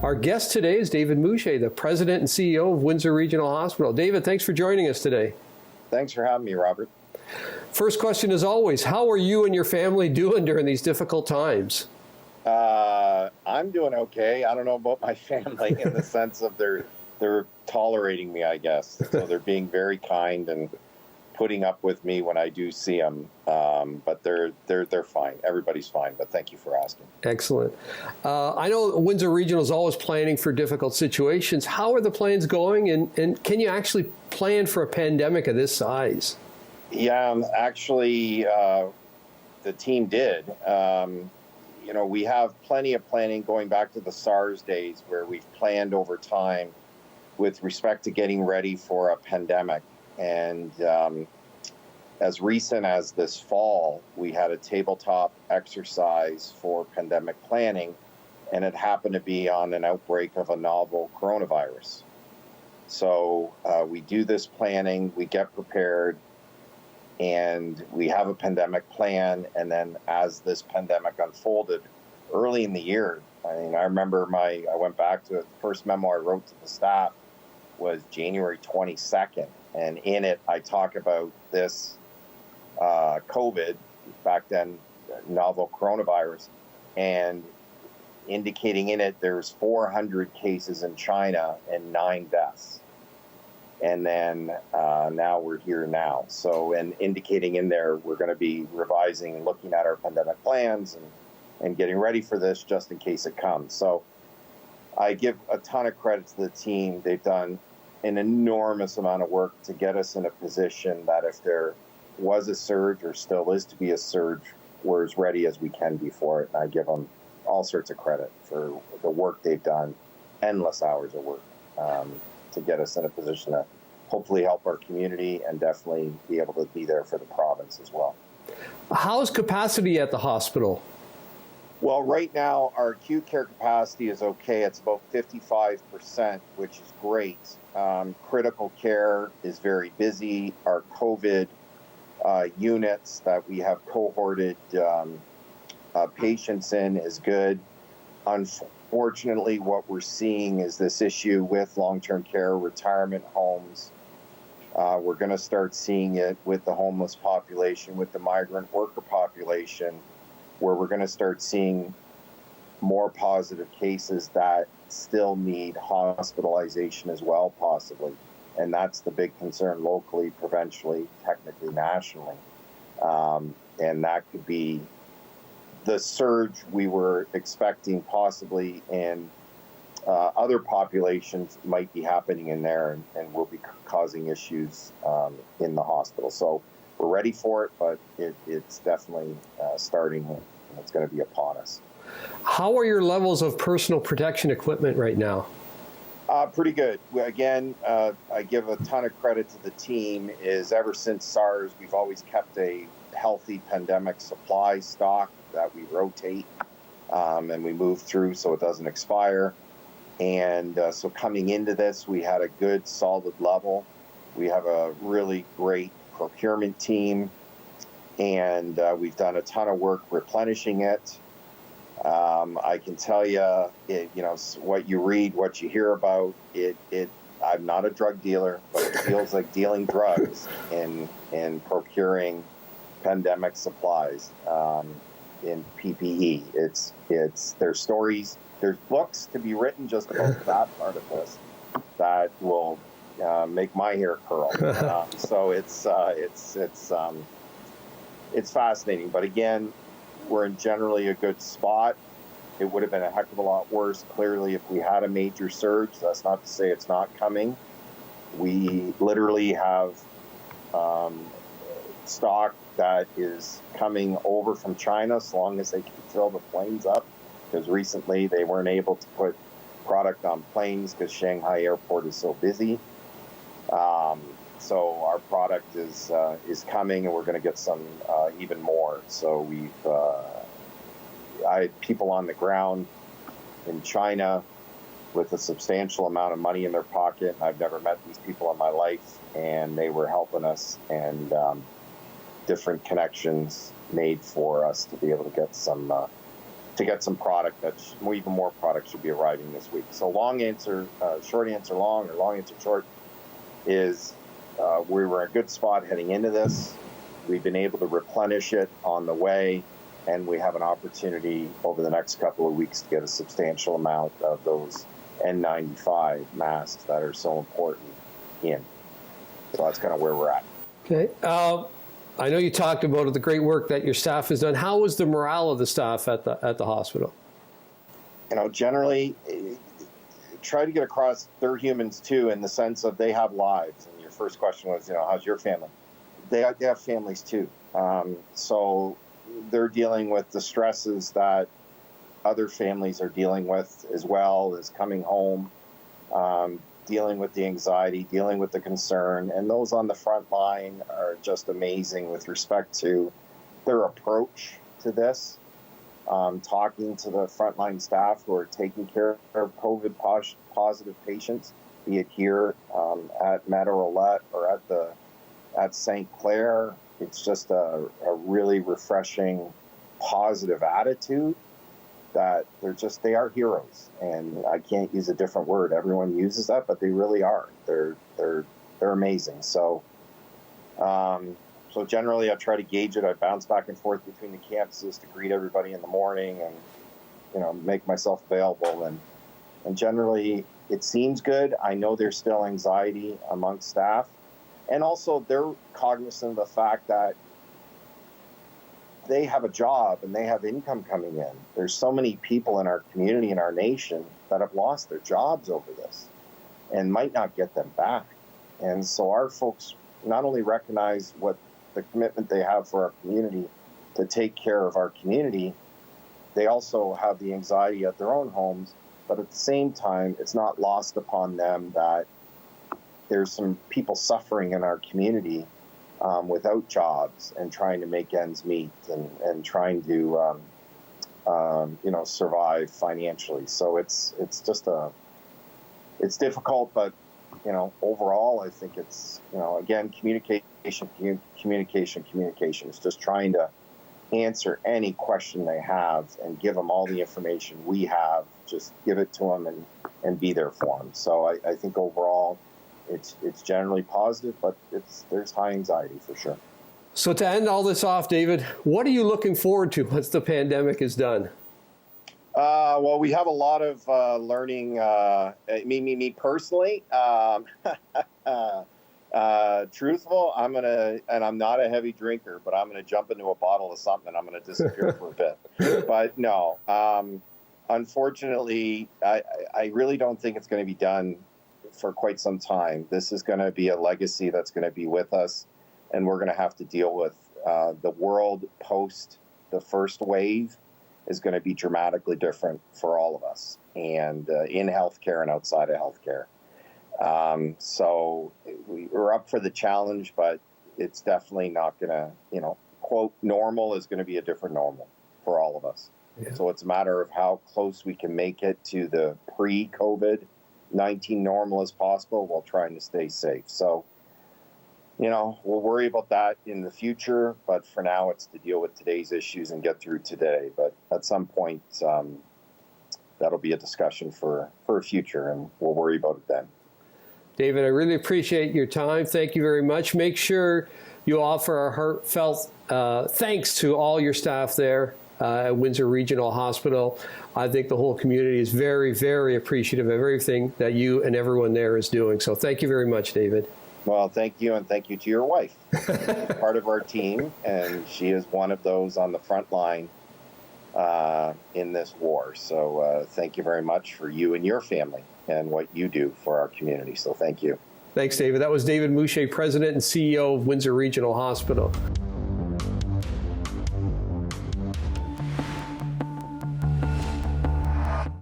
Our guest today is David Musyj, the President and CEO of Windsor Regional Hospital. David, thanks for joining us today. Thanks for having me, Robert. First question, as always, how are you and your family doing during these difficult times? I'm doing okay. I don't know about my family in the sense of they're tolerating me, I guess. So they're being very kind and putting up with me when I do see them. But they're fine. Everybody's fine. But thank you for asking. Excellent. I know Windsor Regional is always planning for difficult situations. How are the plans going? And can you actually plan for a pandemic of this size? Yeah, actually, the team did. We have plenty of planning going back to the SARS days where we've planned over time with respect to getting ready for a pandemic. And as recent as this fall, we had a tabletop exercise for pandemic planning, and it happened to be on an outbreak of a novel coronavirus. So we do this planning, we get prepared, and we have a pandemic plan. And then as this pandemic unfolded early in the year, I remember I went back to it, the first memo I wrote to the staff was January 22nd. And in it, I talk about this COVID, back then, novel coronavirus, and indicating in it there's 400 cases in China and 9 deaths. And then now we're here now. So, and indicating in there, we're going to be revising and looking at our pandemic plans and getting ready for this just in case it comes. So I give a ton of credit to the team. They've done an enormous amount of work to get us in a position that if there was a surge or still is to be a surge, we're as ready as we can be for it. And I give them all sorts of credit for the work they've done, endless hours of work. To get us in a position to hopefully help our community and definitely be able to be there for the province as well. How's capacity at the hospital? Well, right now, our acute care capacity is okay. It's about 55%, which is great. Critical care is very busy. Our COVID units that we have cohorted patients in is good. Unfortunately, what we're seeing is this issue with long-term care, retirement homes. We're going to start seeing it with the homeless population, with the migrant worker population, where we're going to start seeing more positive cases that still need hospitalization as well, possibly. And that's the big concern locally, provincially, technically, nationally. And that could be the surge we were expecting possibly in other populations might be happening in there and will be causing issues in the hospital. So we're ready for it, but it's definitely starting and it's going to be upon us. How are your levels of personal protection equipment right now? Pretty good. Again, I give a ton of credit to the team. Is ever since SARS, we've always kept a healthy pandemic supply stock that we rotate and we move through so it doesn't expire. And so coming into this, we had a good solid level. We have a really great procurement team, and we've done a ton of work replenishing it. I can tell you, what you read, what you hear about it. I'm not a drug dealer, but it feels like dealing drugs in procuring pandemic supplies in PPE. There's stories, there's books to be written just about that part of this that will make my hair curl. So it's fascinating. But again, we're in generally a good spot. It would have been a heck of a lot worse, clearly, if we had a major surge. That's not to say it's not coming. We literally have stock that is coming over from China as long as they can fill the planes up, because recently they weren't able to put product on planes because Shanghai airport is so busy. So our product is coming, and we're going to get some even more. So I had people on the ground in China with a substantial amount of money in their pocket. I've never met these people in my life, and they were helping us, and different connections made for us to be able to get some to get some product. That's even more product should be arriving this week. So short answer long, or long answer short, is we were in a good spot heading into this. We've been able to replenish it on the way, and we have an opportunity over the next couple of weeks to get a substantial amount of those N95 masks that are so important in. So that's kind of where we're at. Okay. I know you talked about the great work that your staff has done. How was the morale of the staff at the hospital? Generally, try to get across they're humans too, in the sense of they have lives. And your first question was, how's your family? They have families too. So they're dealing with the stresses that other families are dealing with, as well as coming home, dealing with the anxiety, dealing with the concern. And those on the front line are just amazing with respect to their approach to this. Talking to the frontline staff who are taking care of COVID positive patients, be it here at Meadowrolette or at St. Clair. It's just a really refreshing, positive attitude that they are heroes. And I can't use a different word. Everyone uses that, but they really are. They're amazing. So generally I try to gauge it. I bounce back and forth between the campuses to greet everybody in the morning and, make myself available. And generally it seems good. I know there's still anxiety amongst staff. And also they're cognizant of the fact that they have a job and they have income coming in. There's so many people in our community and our nation that have lost their jobs over this and might not get them back. And so our folks not only recognize what the commitment they have for our community to take care of our community, they also have the anxiety at their own homes. But at the same time, it's not lost upon them that there's some people suffering in our community without jobs and trying to make ends meet and trying to survive financially. So it's difficult, but overall I think it's again communication. It's just trying to answer any question they have and give them all the information we have. Just give it to them and be there for them. So I think overall it's generally positive, but there's high anxiety for sure. So to end all this off, David, what are you looking forward to once the pandemic is done? Well, we have a lot of learning. Me personally. Truthful, I'm not a heavy drinker, but I'm gonna jump into a bottle of something and I'm gonna disappear for a bit. But no, unfortunately, I really don't think it's going to be done for quite some time. This is going to be a legacy that's going to be with us, and we're going to have to deal with the world post the first wave is going to be dramatically different for all of us, and in healthcare and outside of healthcare. So we're up for the challenge, but it's definitely not going to, quote, normal is going to be a different normal for all of us. Yeah. So it's a matter of how close we can make it to the pre-COVID-19 normal as possible while trying to stay safe. So, we'll worry about that in the future, but for now it's to deal with today's issues and get through today. But at some point, that'll be a discussion for a future, and we'll worry about it then. David, I really appreciate your time. Thank you very much. Make sure you offer our heartfelt thanks to all your staff there at Windsor Regional Hospital. I think the whole community is very, very appreciative of everything that you and everyone there is doing. So thank you very much, David. Well, thank you, and thank you to your wife. Part of our team, and she is one of those on the front line in this war. So thank you very much for you and your family and what you do for our community. So thank you. Thanks, David. That was David Musyj, President and CEO of Windsor Regional Hospital.